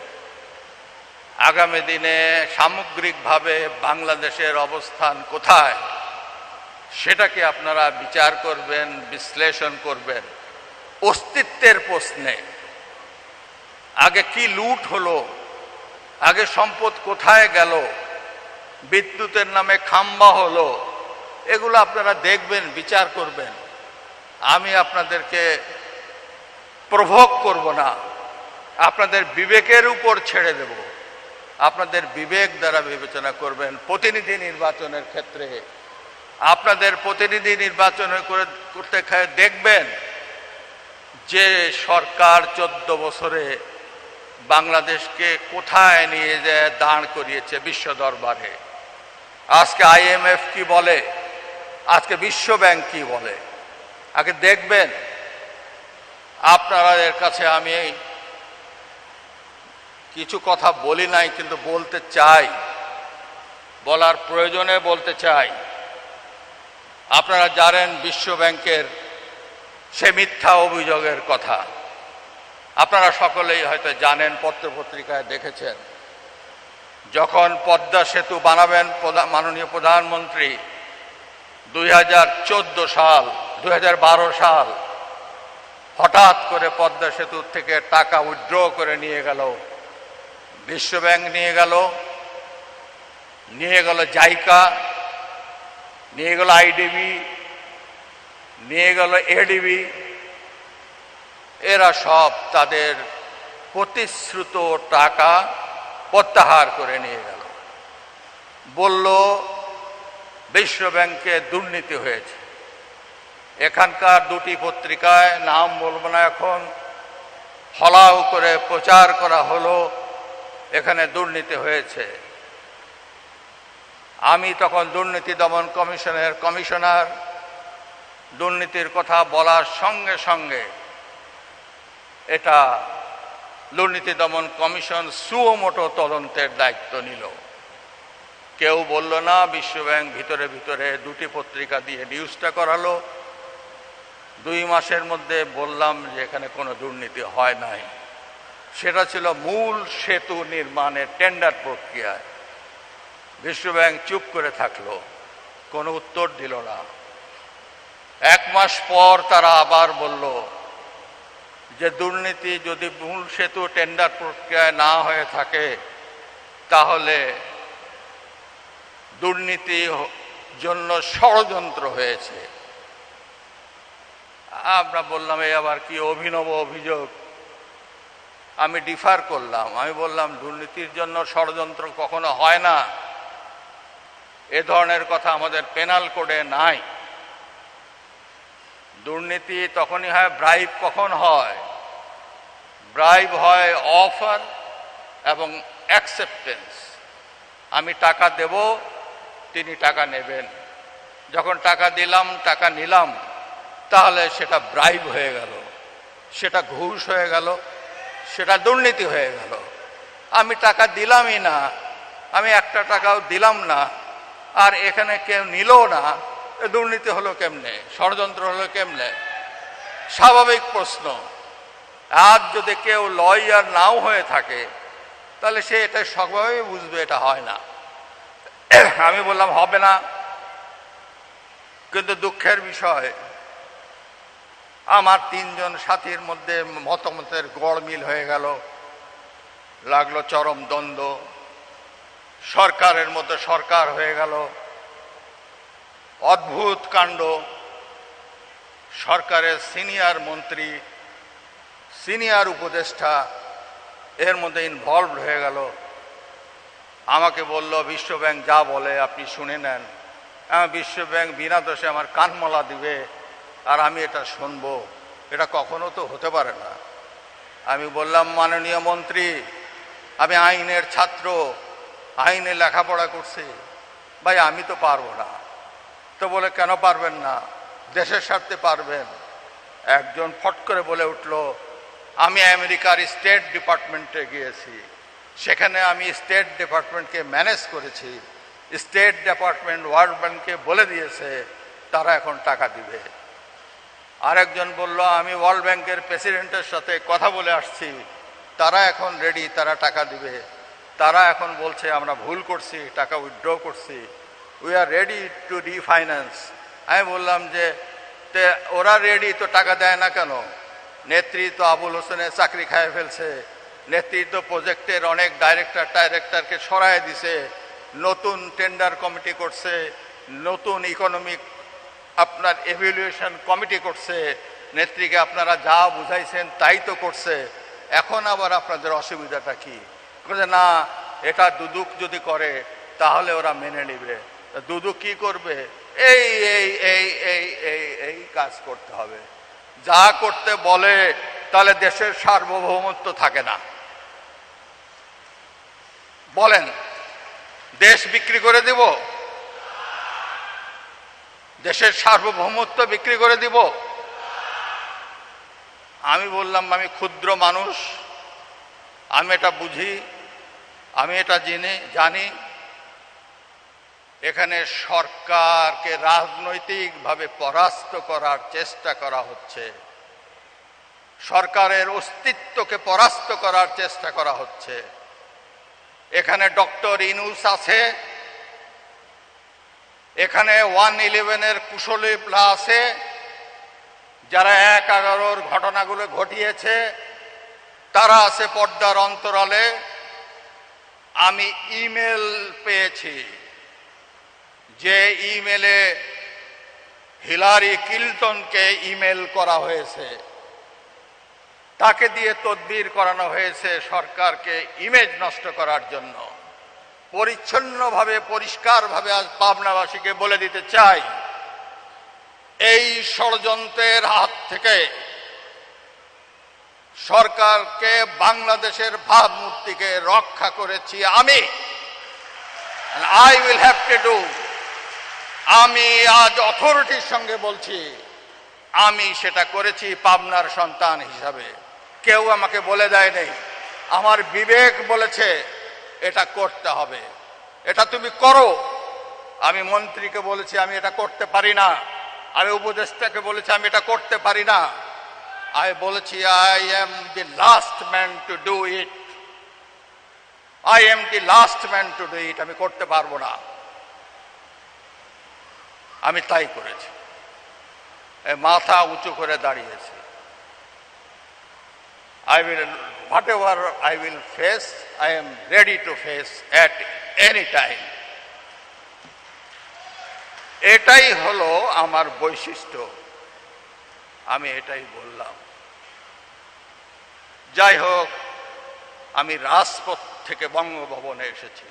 আগামী দিনে সামগ্রিকভাবে বাংলাদেশের অবস্থান কোথায় সেটাকে আপনারা বিচার করবেন, বিশ্লেষণ করবেন। অস্তিত্বের প্রশ্নে আগে কি লুট হলো, আগে সম্পদ কোথায় গেল, বিদ্যুতের নামে খাম্বা হলো, এগুলো আপনারা দেখবেন, বিচার করবেন। আমি আপনাদেরকে প্রভোগ করব না, আপনাদের বিবেকের উপর ছেড়ে দেব। আপনাদের বিবেক দ্বারা বিবেচনা করবেন। প্রতিনিধি নির্বাচনের ক্ষেত্রে আপনাদের প্রতিনিধি নির্বাচন করতে দেখবেন যে সরকার 14 বছরে বাংলাদেশকে কোথায় নিয়ে যায় দাঁড় করিয়েছে বিশ্ব দরবারে। আজকে IMF কি বলে, আজকে বিশ্ব ব্যাংক কি বলে, আগে দেখবেন। আপনাদের কাছে আমি কিছু কথা বলি নাই, কিন্তু বলতে চাই, বলার প্রয়োজনে বলতে চাই। আপনারা জানেন বিশ্ব ব্যাংকের সে মিথ্যা অভিযোগের কথা, আপনারা সকলেই হয়তো জানেন, পত্রপত্রিকায় দেখেছেন। যখন পদ্মা সেতু বানাবেন মাননীয় প্রধানমন্ত্রী 2012 সাল হঠাৎ করে পদ্মা সেতু থেকে টাকা উইথড্র করে নিয়ে গেল বিশ্ব ব্যাংক, নিয়ে গেল জাইকা, নিয়ে গেল IDB, নিয়ে গেল ADB। এরা সব তাদের প্রতিশ্রুত টাকা প্রত্যাহার করে নিয়ে গেল। বলল বিশ্ব ব্যাংকে দুর্নীতি হয়েছে। এখানকার দুটি পত্রিকায়, নাম বলবো না এখন, ফলাও করে প্রচার করা হলো এখানে দুর্নীতি হয়েছে। আমি তখন দুর্নীতি দমন কমিশনের কমিশনার। দুর্নীতির কথা বলার সঙ্গে সঙ্গে এটা দুর্নীতি দমন কমিশন সুমোটো তদন্তের দায়িত্ব নিল। কেউ বলল না, বিশ্ব ব্যাংক ভিতরে ভিতরে দুটি পত্রিকা দিয়ে নিউজটা করালো। 2 মাসের মধ্যে বললাম যে এখানে কোনো দুর্নীতি হয় নাই। সেটা ছিল মূল সেতু নির্মাণের টেন্ডার প্রক্রিয়ায়। বিশ্ব ব্যাংক চুপ করে থাকলো, কোনো উত্তর দিল না। 1 মাস পর তারা আবার বলল যে দুর্নীতি যদি মূল সেতু টেন্ডার প্রক্রিয়ায় না হয়ে থাকে তাহলে দুর্নীতির জন্য ষড়যন্ত্র হয়েছে। আমরা বললাম এই আবার কি অভিনব অভিযোগ। আমি ডিফার করলাম, আমি বললাম দুর্নীতির জন্য ষড়যন্ত্র কখনো হয় না, এ ধরনের কথা আমাদের পেনাল কোডে নাই। দুর্নীতি তখনই হয়, ব্রাইব কখন হয়? ব্রাইব হয় অফার এবং অ্যাকসেপ্টেন্স। আমি টাকা দেব, তিনি টাকা নেবেন। যখন টাকা দিলাম, টাকা নিলাম, তাহলে সেটা ব্রাইব হয়ে গেল, সেটা ঘুষ হয়ে গেল, সেটা দুর্নীতি হয়ে গেল। আমি টাকা দিলামই না, আমি একটা টাকাও দিলাম না, আর এখানে কেউ নিল না, দুর্নীতি হলো কেমনে, ষড়যন্ত্র হলো কেমনে? স্বাভাবিক প্রশ্ন। আজ যদি কেউ লয়ার নাও হয়ে থাকে, তাহলে সে এটা স্বভাবেই বুঝবে এটা হয় না। আমি বললাম হবে না, কিন্তু দুঃখের বিষয় আমার তিনজন সাথীর মধ্যে মতামতের গড়মিল হয়ে গেল, লাগলো চরম দ্বন্দ্ব, সরকারের মধ্যে সরকার হয়ে গেল, অদ্ভুত কাণ্ড। সরকারের সিনিয়র মন্ত্রী, সিনিয়র উপদেষ্টা এর মধ্যে ইনভলভড হয়ে গেল। আমাকে বলল বিশ্বব্যাংক যা বলে আপনি শুনে নেন। বিশ্বব্যাংক বিনা দোষে আমার কানমলা দিবে আর আমি এটা শুনবো, এটা কখনো তো হতে পারে না। আমি বললাম মাননীয় মন্ত্রী, আমি আইনের ছাত্র, আইনে লেখাপড়া করছি, ভাই আমি তো পারবো না। তো বলে কেন পারবেন না? দেশের স্বার্থে পারবেন। একজন ফট করে বলে উঠল, আমি আমেরিকার স্টেট ডিপার্টমেন্টে গিয়েছি, সেখানে আমি স্টেট ডিপার্টমেন্টকে ম্যানেজ করেছি, স্টেট ডিপার্টমেন্ট ওয়ার্ল্ড ব্যাংককে বলে দিয়েছে তারা এখন টাকা দিবে। আরেকজন বলল, আমি ওয়ার্ল্ড ব্যাংকের প্রেসিডেন্টের সাথে কথা বলে আসছি, তারা এখন রেডি, তারা টাকা দিবে। তারা এখন বলছে আমরা ভুল করছি, টাকা উইথড্র করছি, we are ready to refinance. আমি বললাম যে ওরা রেডি তো টাকা দেয় না কেন? নেতৃত্ব আবুল হোসেনের চাকরি খায় ফেলছে, নেতৃত্ব প্রজেক্টের অনেক ডাইরেক্টরকে সরায় দিছে, নতুন টেন্ডার কমিটি করছে, নতুন ইকোনমিক আপনার এভ্যালুয়েশন কমিটি করছে, নেত্রীকে আপনারা যা বুঝাইছেন তাই তো করছে, এখন আবার আপনাদের অসুবিধাটা কি? না, এটা দুদক যদি করে তাহলে ওরা মেনে নেবে। দুদক কি করবে? এই এই এই এই এই এই কাজ করতে হবে। যা করতে বলে তাহলে দেশের সার্বভৌমত্ব থাকে না। বলেন, দেশ বিক্রি করে দিব? দেশের সার্বভৌমত্ব বিক্রি করে দিব? আমি বললাম আমি ক্ষুদ্র মানুষ, আমি এটা বুঝি, আমি এটা জানি এখানে সরকারকে রাজনৈতিকভাবে পরাস্ত করার চেষ্টা করা হচ্ছে, সরকারের অস্তিত্বকে পরাস্ত করার চেষ্টা করা হচ্ছে। এখানে ডক্টর ইউনূস আছে, এখানে 111-এর কুশলীরা আছে, যারা ১/১১-র ঘটনাগুলো ঘটিয়েছে, তারা আছে পর্দার অন্তরালে। আমি ইমেল পেয়েছি, যে ইমেলে হিলারি ক্লিনটনকে ইমেল করা হয়েছে, তাকে দিয়ে তদবির করানো হয়েছে সরকারকে ইমেজ নষ্ট করার জন্য। পরিচ্ছন্নভাবে পরিষ্কারভাবে আজ পাবনাবাসীকে বলে দিতে চাই, এই ষড়যন্ত্রের হাত থেকে সরকারকে, বাংলাদেশের ভাবমূর্তিকে রক্ষা করেছি আমি। I will have to do. আমি আজ অথরিটির সঙ্গে বলছি, আমি সেটা করেছি পাবনার সন্তান হিসাবে। কেউ আমাকে বলে দেয় নেই, আমার বিবেক বলেছে এটা করতে হবে, এটা তুমি করো। আমি মন্ত্রীকে বলেছি আমি এটা করতে পারি না, আমি উপদেষ্টাকে বলেছি আমি এটা করতে পারি না। আমি বলেছি I am the last man to do it, I am the last man to do it, আমি করতে পারবো না। আমি তাই করেছি, মাথা উঁচু করে দাঁড়িয়েছি। I will, whatever I will face, I am ready to face at any time. এটাই হলো আমার বৈশিষ্ট্য, আমি এটাই বললাম। যাই হোক, আমি রাজপথ থেকে বঙ্গভবনে এসেছি,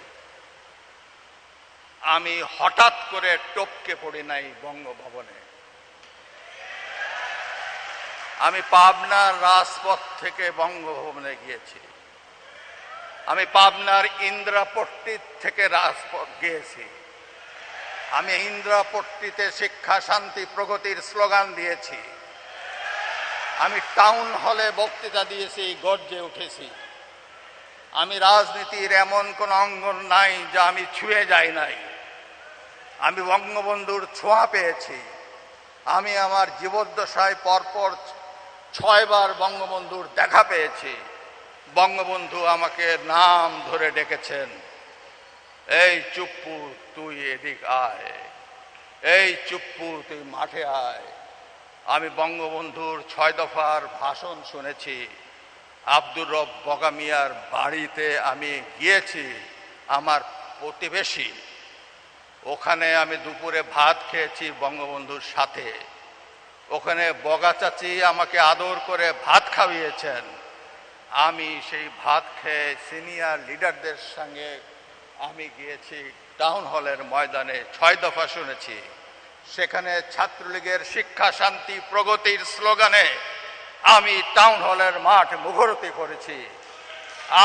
আমি হঠাৎ করে টপকে পড়ি নাই বঙ্গভবনে। আমি পাবনার রাজপথ থেকে বঙ্গভবনে গিয়েছি। আমি পাবনার ইন্দ্রাপট্টি থেকে রাজপথ গিয়েছি। আমি ইন্দ্রাপট্টিতে শিক্ষা শান্তি প্রগতির স্লোগান দিয়েছি। আমি টাউন হলে বক্তৃতা দিয়েছি, গর্জে উঠেছি। আমি রাজনীতির এমন কোন অঙ্গন নাই যা আমি ছুঁয়ে যাই নাই। আমি বঙ্গবন্ধুর ছোঁয়া পেয়েছি। আমি আমার জীবদ্দশায় পরপর 6 বার বঙ্গবন্ধুর দেখা পেয়েছি। বঙ্গবন্ধু আমাকে নাম ধরে ডেকেছেন, এই চুপ্পু তুই এদিক আয়, এই চুপ্পু তুই মাঠে আয়। আমি বঙ্গবন্ধুর 6 দফার ভাষণ শুনেছি। আব্দুর রব বগামিয়ার বাড়িতে আমি গিয়েছি, আমার প্রতিবেশী। ওখানে আমি দুপুরে ভাত খেয়েছি বঙ্গবন্ধুর সাথে। ওখানে বগা চাচি আমাকে আদর করে ভাত খাইয়েছেন। আমি সেই ভাত খেয়ে সিনিয়র লিডারদের সঙ্গে আমি গিয়েছি টাউন হলের ময়দানে, 6 দফা শুনেছি। সেখানে ছাত্রলীগের শিক্ষা শান্তি প্রগতির স্লোগানে আমি টাউন হলের মাঠ মুখরিত করেছি।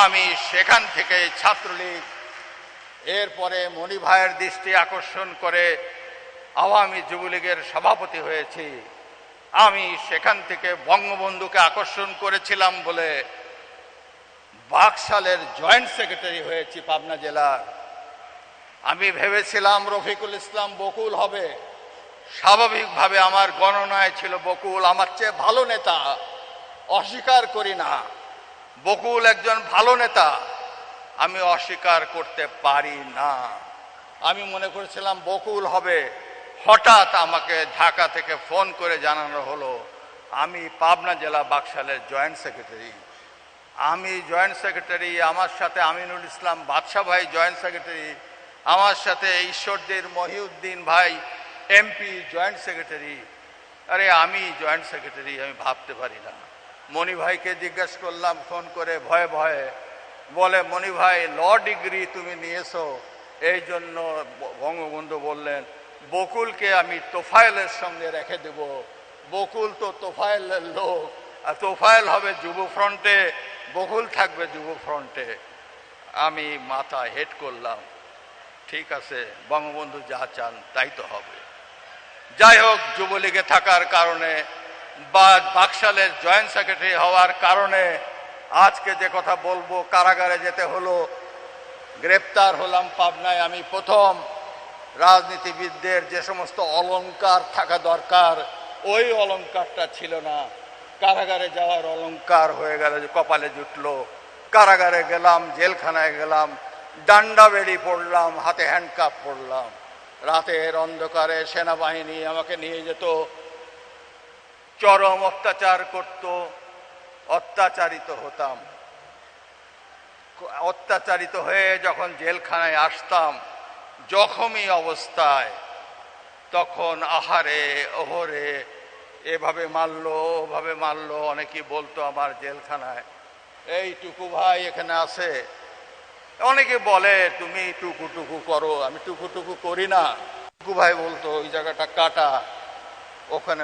আমি সেখান থেকে ছাত্রলীগ, এরপরে মনি ভাইয়ের দৃষ্টি আকর্ষণ করে আওয়ামী যুবলীগের সভাপতি হয়েছি। আমি সেখান থেকে বঙ্গবন্ধুকে আকর্ষণ করেছিলাম বলে বাকশালের জয়েন্ট সেক্রেটারি হয়েছি পাবনা জেলার। আমি ভেবেছিলাম রফিকুল ইসলাম বকুল হবে। স্বাভাবিকভাবে আমার গণনায় ছিল বকুল আমার চেয়ে ভালো নেতা, অস্বীকার করি না। বকুল একজন ভালো নেতা, আমি অস্বীকার করতে পারি না। আমি মনে করেছিলাম বকুল হবে। হঠাৎ আমাকে ঢাকা থেকে ফোন করে জানানো হলো আমি পাবনা জেলা বাকশালের জয়েন্ট সেক্রেটারি। আমি জয়েন্ট সেক্রেটারি, আমার সাথে আমিনুল ইসলাম বাদশাহ ভাই জয়েন্ট সেক্রেটারি, আমার সাথে ঈশ্বরদীর মহিউদ্দিন ভাই এমপি জয়েন্ট সেক্রেটারি। আরে আমি জয়েন্ট সেক্রেটারি, আমি ভাবতে পারি না। মনি ভাইকে জিজ্ঞাসা করলাম ফোন করে ভয়ে ভয়ে, বলে মনি ভাই ল ডিগ্রি তুমি নিয়েছো, এই জন্য বঙ্গবন্ধু বললেন বকুলকে আমি তোফায়েলের সঙ্গে রেখে দেব। বকুল তো তোফায়েলের লোক, আর তোফায়েল হবে যুব ফ্রন্টে, বকুল থাকবে যুব ফ্রন্টে। আমি মাথা হেড করলাম, ঠিক আছে বঙ্গবন্ধু যা চান তাই তো হবে। যাই হোক, যুবলীগে থাকার কারণে বা বাকশালের জয়েন্ট সেক্রেটারি হওয়ার কারণে আজকে যে কথা বলবো, কারাগারে যেতে হলো, গ্রেপ্তার হলাম পাবনায়। আমি প্রথম রাজনীতিবিদদের যে সমস্ত অলংকার থাকা দরকার ওই অলংকারটা ছিল না। কারাগারে যাওয়ার অলংকার হয়ে গেল যে কপালে জুটলো। কারাগারে গেলাম, জেলখানায় গেলাম, ডান্ডা বেড়ি পড়লাম, হাতে হ্যান্ডকাপ পড়লাম। রাতের অন্ধকারে সেনাবাহিনী আমাকে নিয়ে যেত, চরম অত্যাচার করত, অত্যাচারিত হতাম। অত্যাচারিত হয়ে যখন জেলখানায় আসতাম জখমি অবস্থায়, তখন আহারে ওহরে এভাবে মারলো ওভাবে মারলো। অনেকেই বলতো আমার জেলখানায়, এই টুকু ভাই এখানে আছে। অনেকে বলে তুমি টুকু টুকু করো, আমি টুকু টুকু করি না। টুকু ভাই বলতো ওই জায়গাটা কাটা, ওখানে